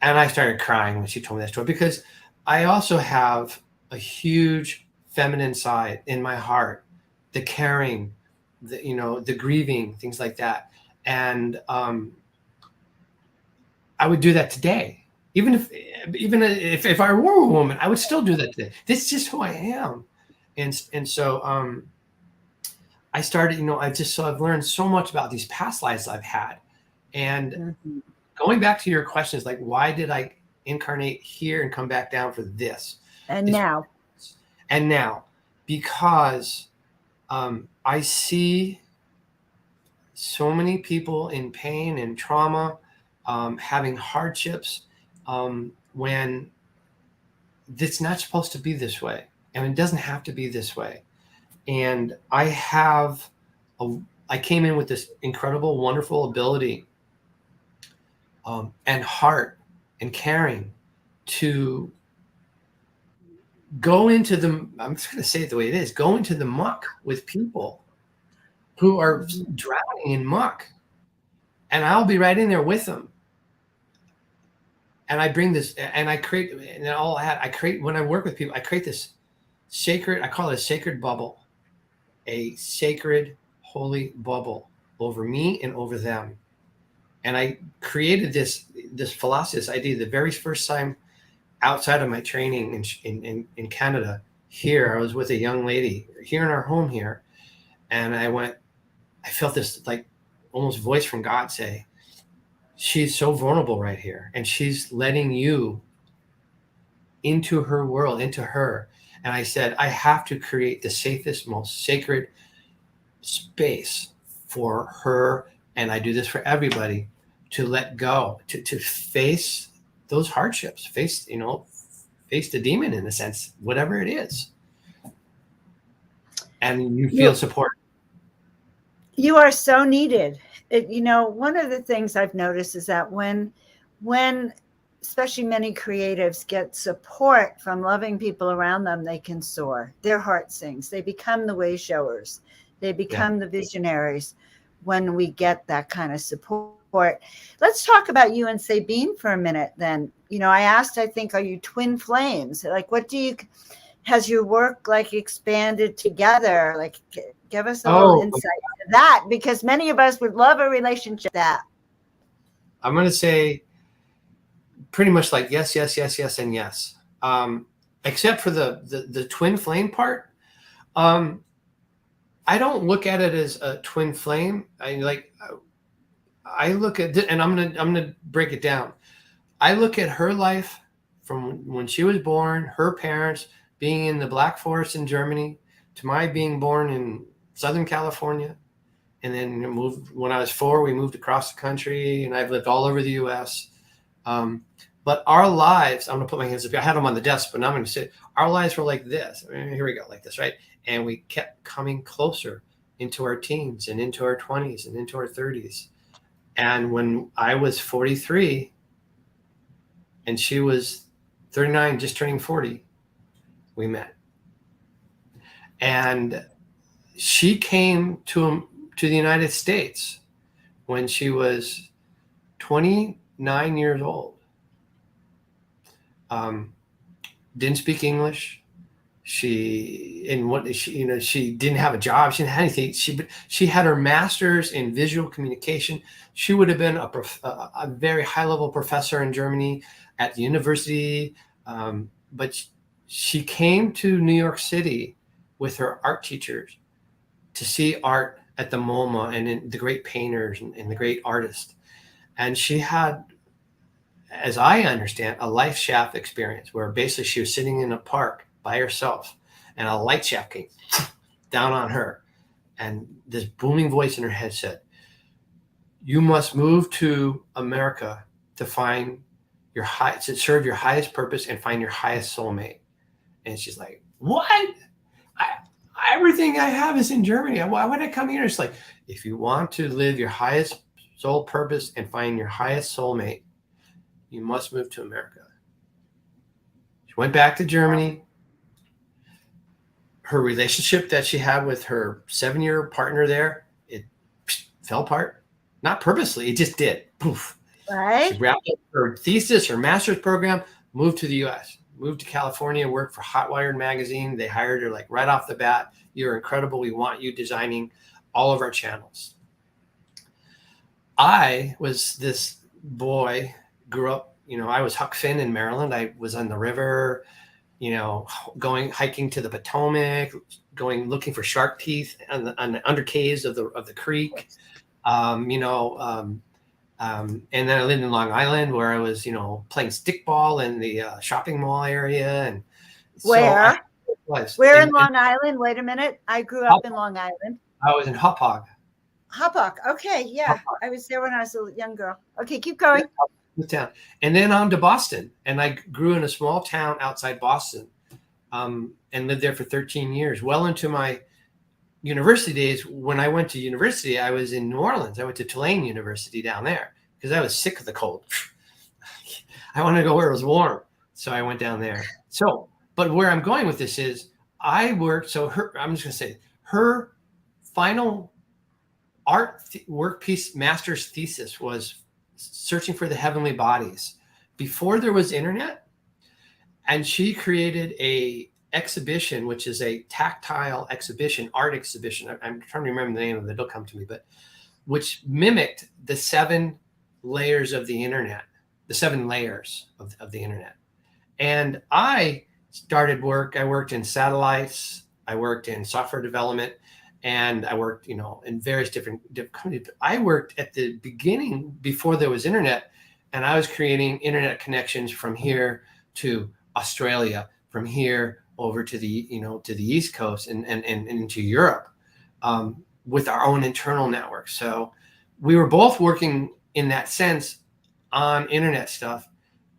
S4: And I started crying when she told me that story, because I also have a huge feminine side in my heart, the caring, the grieving, things like that. And I would do that today. Even if I were a woman, I would still do that today. This is just who I am. And so I started, I've learned so much about these past lives I've had. And going back to your questions, like, why did I incarnate here and come back down for this?
S3: And now,
S4: because I see so many people in pain and trauma, having hardships, when it's not supposed to be this way, and it doesn't have to be this way. And I came in with this incredible, wonderful ability, and heart and caring to go into I'm just going to say it the way it is, go into the muck with people who are drowning in muck. And I'll be right in there with them. And I bring this, and I create, when I work with people, I create this sacred, I call it a sacred bubble, a sacred, holy bubble over me and over them. And I created this philosophy, this idea, the very first time outside of my training in Canada. Here, I was with a young lady here in our home here, and I felt this like almost voice from God say, she's so vulnerable right here, and she's letting you into her world, into her. And I said, I have to create the safest, most sacred space for her, and I do this for everybody, to let go, to face those hardships, face the demon, in a sense, whatever it is. And you feel support.
S3: You are so needed. One of the things I've noticed is that when especially many creatives get support from loving people around them, they can soar. Their heart sings. They become the way showers. They become the visionaries when we get that kind of support. Let's talk about you and Sabine for a minute then. I asked, I think, are you twin flames? Like, has your work like expanded together? Like, give us a little insight to that, because many of us would love a relationship that.
S4: I'm going to say pretty much like yes, yes, yes, yes, and yes. Except for the twin flame part. I don't look at it as a twin flame. I look at it, and I'm gonna break it down. I look at her life from when she was born, her parents being in the Black Forest in Germany, to my being born in Southern California, and then when I was 4, we moved across the country, and I've lived all over the U.S. But our lives, I'm gonna put my hands up. I had them on the desk, but now I'm gonna say our lives were like this. Here we go, like this, right? And we kept coming closer into our teens and into our 20s and into our 30s. And when I was 43 and she was 39, just turning 40, we met. And she came to the United States when she was 29 years old. Didn't speak English. She didn't have a job. She didn't have anything. She had her master's in visual communication. She would have been a very high level professor in Germany at the university. But she came to New York City with her art teachers to see art at the MoMA and the great painters and the great artists. And she had, as I understand, a life shaft experience where basically she was sitting in a park by herself, and a light shaft came down on her, and this booming voice in her head said, "You must move to America to serve your highest purpose and find your highest soulmate." And she's like, what? Everything I have is in Germany. Why would I come here? It's like, if you want to live your highest soul purpose and find your highest soulmate, you must move to America. She went back to Germany. Her relationship that she had with her 7-year partner there, it fell apart. Not purposely, it just did. Poof.
S3: Right.
S4: She wrapped up her thesis, her master's program, moved to the US, moved to California, worked for Hotwired magazine. They hired her like right off the bat. You're incredible. We want you designing all of our channels. I was this boy, grew up, I was Huck Finn in Maryland. I was on the river, going hiking to the Potomac, looking for shark teeth on the undercaves of the creek. And then I lived in Long Island, where I was, playing stickball in the shopping mall area. And
S3: where? Where in Long Island? Wait a minute. I grew up in Long Island.
S4: I was in Hauppauge.
S3: Hauppauge. Okay, yeah. Hauppauge. I was there when I was a young girl. Okay, keep going.
S4: The town, and then on to Boston, and I grew in a small town outside Boston, and lived there for 13 years. Well into my university days. When I went to university, I was in New Orleans. I went to Tulane University down there because I was sick of the cold. I wanted to go where it was warm, so I went down there. So, but where I'm going with this is, I worked. So I'm just going to say her final art work piece, master's thesis, was searching for the heavenly bodies before there was internet. And she created a exhibition, which is a tactile exhibition, art exhibition. I'm trying to remember the name of it. It'll come to me, but which mimicked the 7 layers of the internet, the 7 layers of the internet. And I started work. I worked in satellites. I worked in software development. And I worked, in various different companies. I worked at the beginning before there was internet, and I was creating internet connections from here to Australia, from here over to the, to the East Coast and into Europe, with our own internal network. So we were both working in that sense on internet stuff.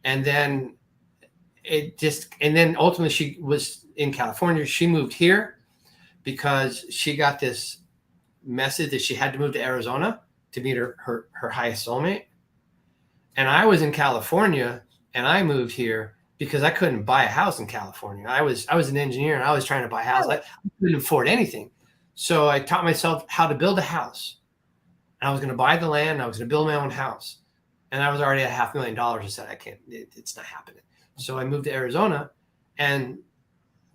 S4: And then ultimately she was in California. She moved here because she got this message that she had to move to Arizona to meet her highest soulmate. And I was in California, and I moved here because I couldn't buy a house in California. I was an engineer, and I was trying to buy a house. I couldn't afford anything. So I taught myself how to build a house. And I was going to buy the land, and I was going to build my own house. And I was already at $500,000. I said, it's not happening. So I moved to Arizona, and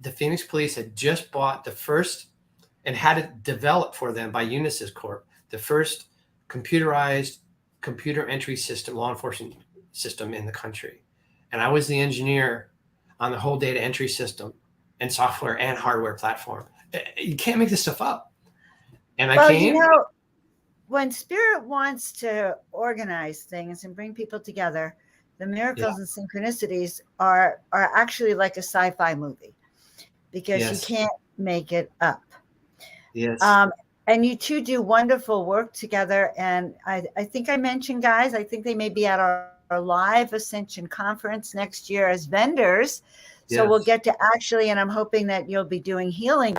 S4: the Phoenix Police had just bought the first, and had it developed for them by Unisys Corp, the first computerized computer entry system, law enforcement system in the country. And I was the engineer on the whole data entry system and software and hardware platform. You can't make this stuff up. And I came.
S3: When Spirit wants to organize things and bring people together, the miracles and synchronicities are actually like a sci-fi movie. Because you can't make it up.
S4: Yes.
S3: And you two do wonderful work together. And I think I mentioned, guys, I think they may be at our live Ascension conference next year as vendors. So we'll get to actually, and I'm hoping that you'll be doing healing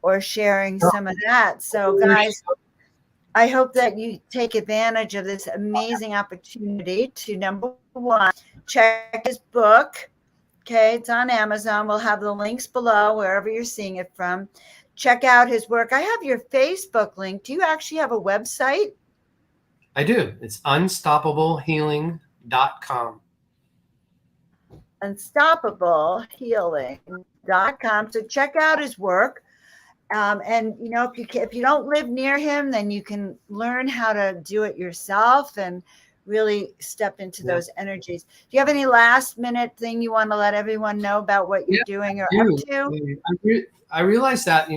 S3: or sharing some of that. So guys, I hope that you take advantage of this amazing opportunity to, number one, check his book. Okay, it's on Amazon. We'll have the links below wherever you're seeing it from. Check out his work. I have your Facebook link. Do you actually have a website?
S4: I do. It's unstoppablehealing.com.
S3: Unstoppablehealing.com. So check out his work. And if you don't live near him, then you can learn how to do it yourself and really step into those energies. Do you have any last minute thing you want to let everyone know about what you're doing or up to?
S4: I realized that,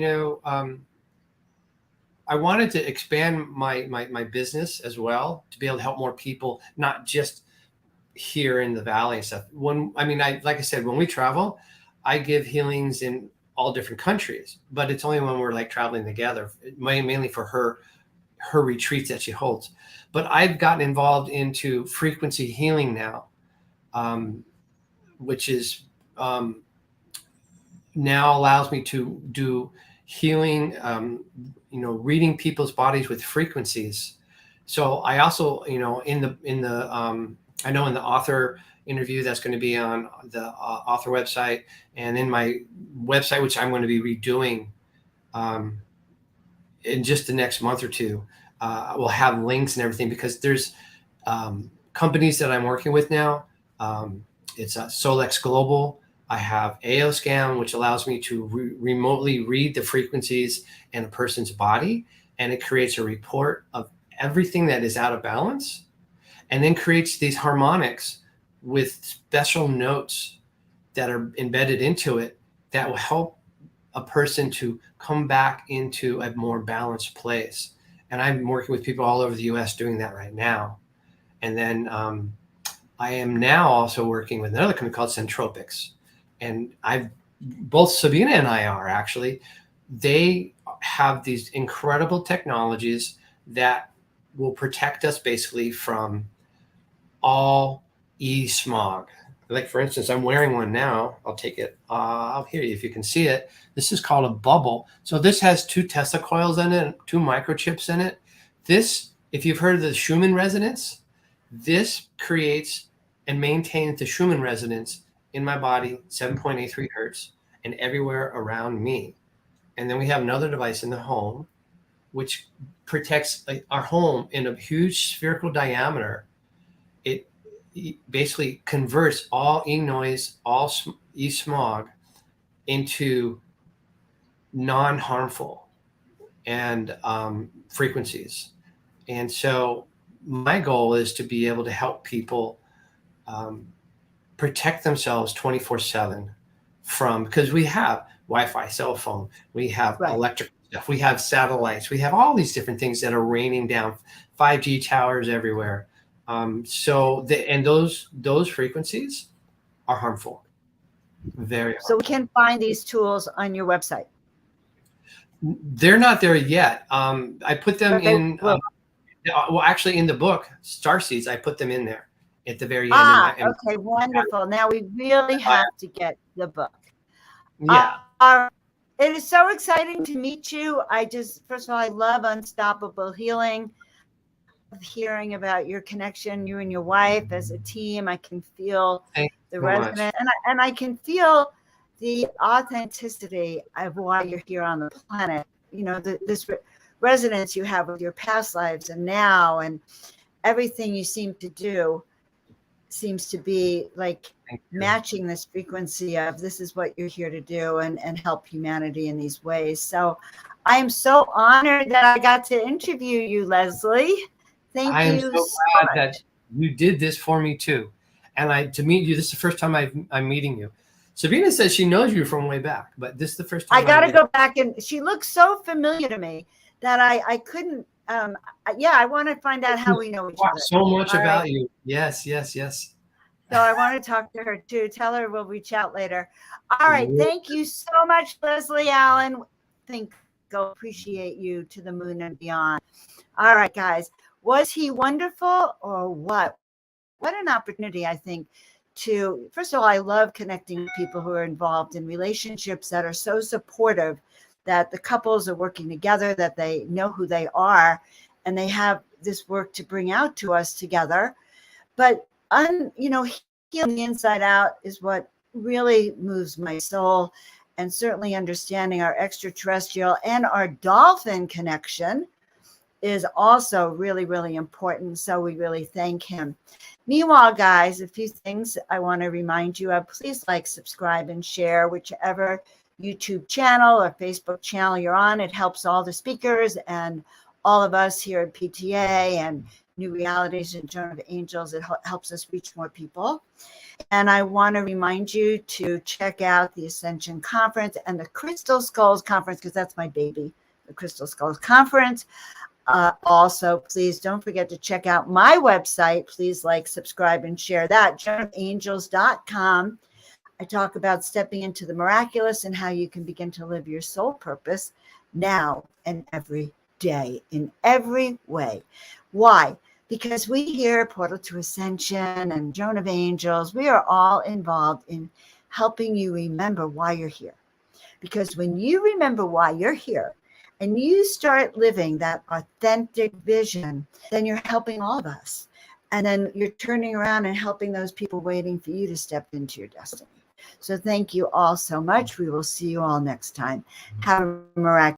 S4: I wanted to expand my business as well, to be able to help more people, not just here in the Valley and stuff. Like I said, when we travel, I give healings in all different countries, but it's only when we're like traveling together, mainly for her retreats that she holds. But I've gotten involved into frequency healing now, which is now allows me to do healing, reading people's bodies with frequencies. So I also, in the I know in the author interview that's going to be on the author website, and in my website, which I'm going to be redoing in just the next month or two, we'll have links and everything, because there's companies that I'm working with now. It's Solex Global. I have AOScan, which allows me to remotely read the frequencies in a person's body, and it creates a report of everything that is out of balance, and then creates these harmonics with special notes that are embedded into it that will help a person to come back into a more balanced place. And I'm working with people all over the US doing that right now. And then I am now also working with another company called Centropics. And both Sabina and I are actually, they have these incredible technologies that will protect us basically from all e-smog. Like, for instance, I'm wearing one now. I'll take it. I'll hear you if you can see it. This is called a bubble. So this has 2 Tesla coils in it, 2 microchips in it. This, if you've heard of the Schumann resonance, this creates and maintains the Schumann resonance in my body, 7.83 hertz, and everywhere around me. And then we have another device in the home, which protects our home in a huge spherical diameter. It basically converts all e-noise, all e-smog into non-harmful and frequencies. And so my goal is to be able to help people protect themselves 24/7 from, because we have Wi-Fi, cell phone, we have electric stuff, we have satellites, we have all these different things that are raining down, 5G towers everywhere. Those frequencies are harmful. Very harmful.
S3: So we can find these tools on your website.
S4: They're not there yet. I put them in. Actually, in the book Starseeds, I put them in there at the very end.
S3: Okay, wonderful. Now we really have to get the book.
S4: Yeah.
S3: It is so exciting to meet you. First of all, I love Unstoppable Healing. Hearing about your connection, you and your wife as a team. I can feel the resonance, and I can feel the authenticity of why you're here on the planet. This resonance you have with your past lives and now, and everything you seem to do seems to be like matching this frequency of this is what you're here to do, and help humanity in these ways. So I am so honored that I got to interview you, Leslie. Thank you. I am so glad
S4: that you did this for me too. And to meet you, this is the first time I'm meeting you. Sabina says she knows you from way back, but this is the first time.
S3: I got to go back, and she looks so familiar to me that I couldn't. I want to find out how we know each other.
S4: So much about you. Yes.
S3: So I want to talk to her too. Tell her we'll reach out later. All right. Thank you so much, Leslie Allyn Finkel. Appreciate you to the moon and beyond. All right, guys. Was he wonderful or what? What an opportunity, I think, first of all, I love connecting with people who are involved in relationships that are so supportive, that the couples are working together, that they know who they are, and they have this work to bring out to us together. But, healing the inside out is what really moves my soul, and certainly understanding our extraterrestrial and our dolphin connection is also really, really important. So we really thank him. Meanwhile, guys, a few things I want to remind you of. Please like, subscribe, and share whichever YouTube channel or Facebook channel you're on. It helps all the speakers and all of us here at PTA and New Realities and Joan of Angels. It helps us reach more people. And I want to remind you to check out the Ascension Conference and the Crystal Skulls Conference, because that's my baby, the Crystal Skulls Conference. Also, please don't forget to check out my website. Please like, subscribe, and share that, joanofangels.com. I talk about stepping into the miraculous and how you can begin to live your soul purpose now and every day in every way. Why? Because we here at Portal to Ascension and Joan of Angels, we are all involved in helping you remember why you're here. Because when you remember why you're here and you start living that authentic vision, then you're helping all of us. And then you're turning around and helping those people waiting for you to step into your destiny. So thank you all so much. We will see you all next time. Have a miraculous